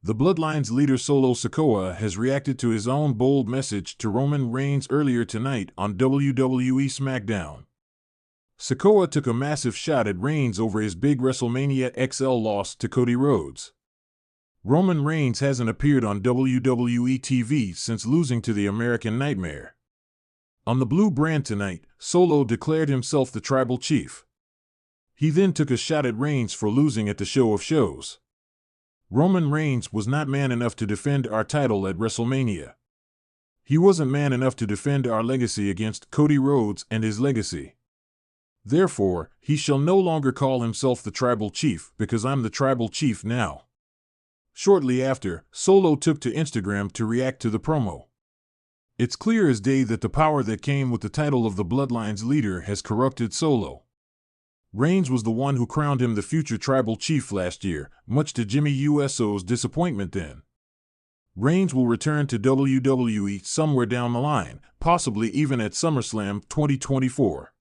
The Bloodline's leader Sikoa has reacted to his own bold message to Roman Reigns earlier tonight on WWE SmackDown. Sikoa took a massive shot at Reigns over his big WrestleMania XL loss to Cody Rhodes. Roman Reigns hasn't appeared on WWE TV since losing to the American Nightmare. On the Blue brand tonight, Solo declared himself the Tribal Chief. He then took a shot at Reigns for losing at the Show of Shows. Roman Reigns was not man enough to defend our title at WrestleMania. He wasn't man enough to defend our legacy against Cody Rhodes and his legacy. Therefore, he shall no longer call himself the Tribal Chief, because I'm the Tribal Chief now. Shortly after, Solo took to Instagram to react to the promo. It's clear as day that the power that came with the title of the Bloodline's leader has corrupted Solo. Reigns was the one who crowned him the future Tribal Chief last year, much to Jimmy Uso's disappointment then. Reigns will return to WWE somewhere down the line, possibly even at SummerSlam 2024.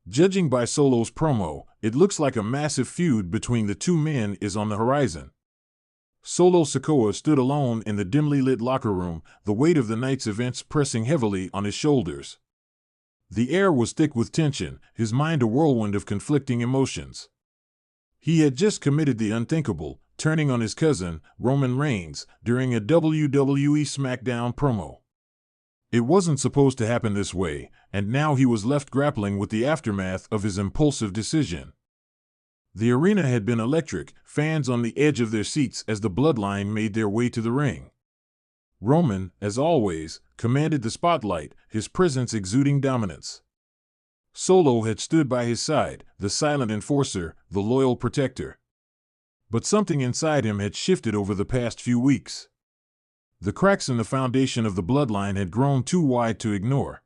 Judging by Solo's promo, it looks like a massive feud between the two men is on the horizon. Solo Sikoa stood alone in the dimly lit locker room, the weight of the night's events pressing heavily on his shoulders. The air was thick with tension, his mind a whirlwind of conflicting emotions. He had just committed the unthinkable, turning on his cousin, Roman Reigns, during a WWE SmackDown promo. It wasn't supposed to happen this way, and now he was left grappling with the aftermath of his impulsive decision. The arena had been electric, fans on the edge of their seats as the Bloodline made their way to the ring. Roman, as always, commanded the spotlight, his presence exuding dominance. Solo had stood by his side, the silent enforcer, the loyal protector. But something inside him had shifted over the past few weeks. The cracks in the foundation of the Bloodline had grown too wide to ignore.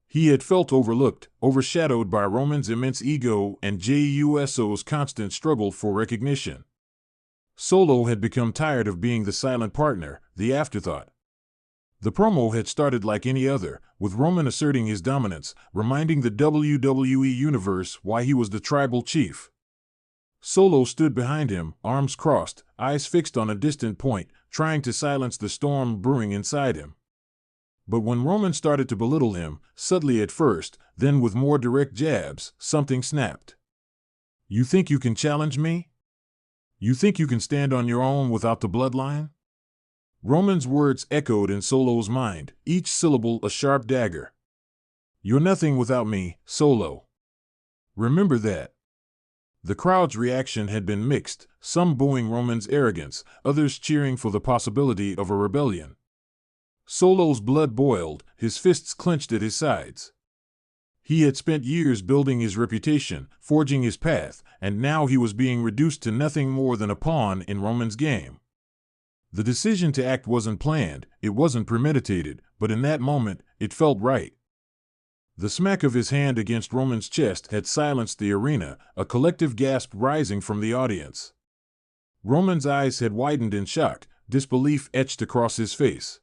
He had felt overlooked, overshadowed by Roman's immense ego and Jey Uso's constant struggle for recognition. Solo had become tired of being the silent partner, the afterthought. The promo had started like any other, with Roman asserting his dominance, reminding the WWE Universe why he was the Tribal Chief. Solo stood behind him, arms crossed, eyes fixed on a distant point, trying to silence the storm brewing inside him. But when Roman started to belittle him, subtly at first, then with more direct jabs, something snapped. "You think you can challenge me? You think you can stand on your own without the Bloodline?" Roman's words echoed in Solo's mind, each syllable a sharp dagger. "You're nothing without me, Solo. Remember that." The crowd's reaction had been mixed, some booing Roman's arrogance, others cheering for the possibility of a rebellion. Solo's blood boiled, his fists clenched at his sides. He had spent years building his reputation, forging his path, and now he was being reduced to nothing more than a pawn in Roman's game. The decision to act wasn't planned, it wasn't premeditated, but in that moment, it felt right. The smack of his hand against Roman's chest had silenced the arena, a collective gasp rising from the audience. Roman's eyes had widened in shock, disbelief etched across his face.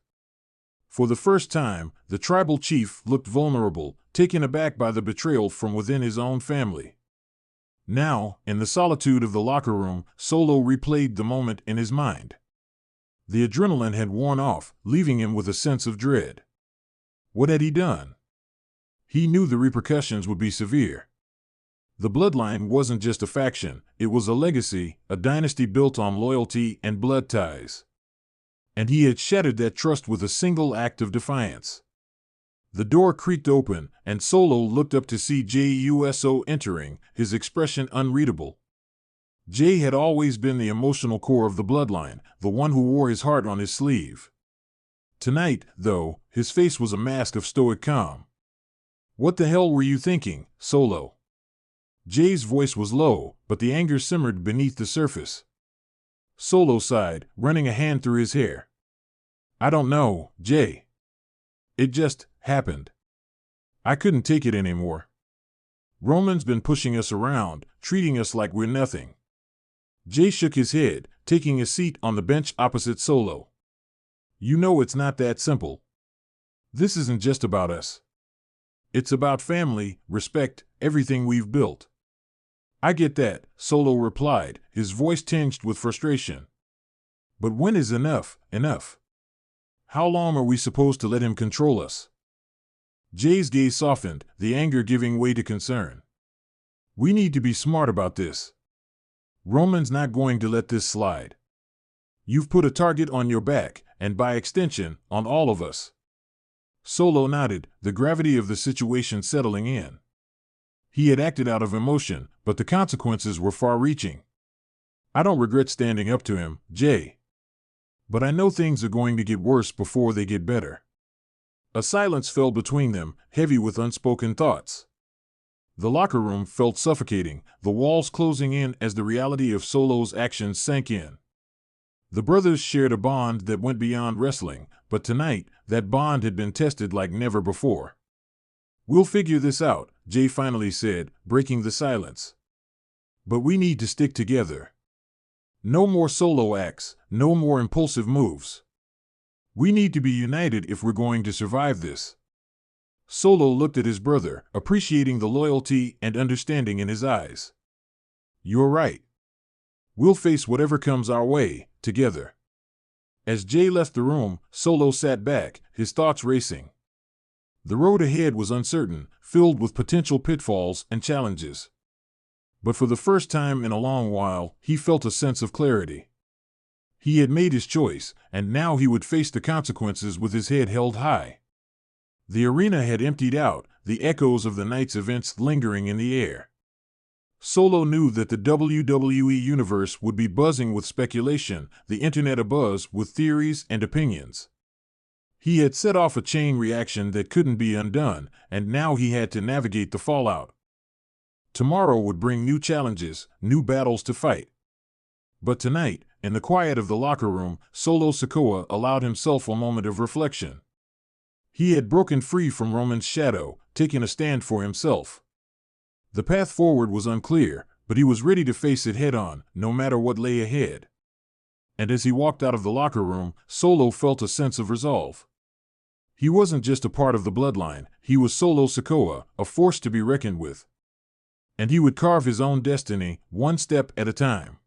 For the first time, the Tribal Chief looked vulnerable, taken aback by the betrayal from within his own family. Now, in the solitude of the locker room, Solo replayed the moment in his mind. The adrenaline had worn off, leaving him with a sense of dread. What had he done? He knew the repercussions would be severe. The Bloodline wasn't just a faction, it was a legacy, a dynasty built on loyalty and blood ties. And he had shattered that trust with a single act of defiance. The door creaked open, and Solo looked up to see Jey Uso entering, his expression unreadable. Jey had always been the emotional core of the Bloodline, the one who wore his heart on his sleeve. Tonight, though, his face was a mask of stoic calm. "What the hell were you thinking, Solo?" Jey's voice was low, but the anger simmered beneath the surface. Solo sighed, running a hand through his hair. "I don't know, Jey. It just happened. I couldn't take it anymore. Roman's been pushing us around, treating us like we're nothing." Jey shook his head, taking a seat on the bench opposite Solo. "You know it's not that simple. This isn't just about us. It's about family, respect, everything we've built." "I get that," Solo replied, his voice tinged with frustration. But when is enough enough? How long are we supposed to let him control us? Jay's gaze softened, the anger giving way to concern. We need to be smart about this. Roman's not going to let this slide. You've put a target on your back, and by extension, on all of us. Solo nodded, the gravity of the situation settling in. He had acted out of emotion, but the consequences were far-reaching. I don't regret standing up to him, Jay. But I know things are going to get worse before they get better. A silence fell between them, heavy with unspoken thoughts. The locker room felt suffocating, the walls closing in as the reality of Solo's actions sank in. The brothers shared a bond that went beyond wrestling, but tonight, that bond had been tested like never before. We'll figure this out, Jay finally said, breaking the silence. But we need to stick together. No more solo acts, no more impulsive moves. We need to be united if we're going to survive this. Solo looked at his brother, appreciating the loyalty and understanding in his eyes. You're right. We'll face whatever comes our way, together. As Jay left the room, Solo sat back, his thoughts racing. The road ahead was uncertain, filled with potential pitfalls and challenges. But for the first time in a long while, he felt a sense of clarity. He had made his choice, and now he would face the consequences with his head held high. The arena had emptied out, the echoes of the night's events lingering in the air. Solo knew that the WWE universe would be buzzing with speculation, the internet abuzz with theories and opinions. He had set off a chain reaction that couldn't be undone, and now he had to navigate the fallout. Tomorrow would bring new challenges, new battles to fight. But tonight, in the quiet of the locker room, Solo Sikoa allowed himself a moment of reflection. He had broken free from Roman's shadow, taking a stand for himself. The path forward was unclear, but he was ready to face it head-on, no matter what lay ahead. And as he walked out of the locker room, Solo felt a sense of resolve. He wasn't just a part of the Bloodline, he was Solo Sikoa, a force to be reckoned with. And he would carve his own destiny, one step at a time.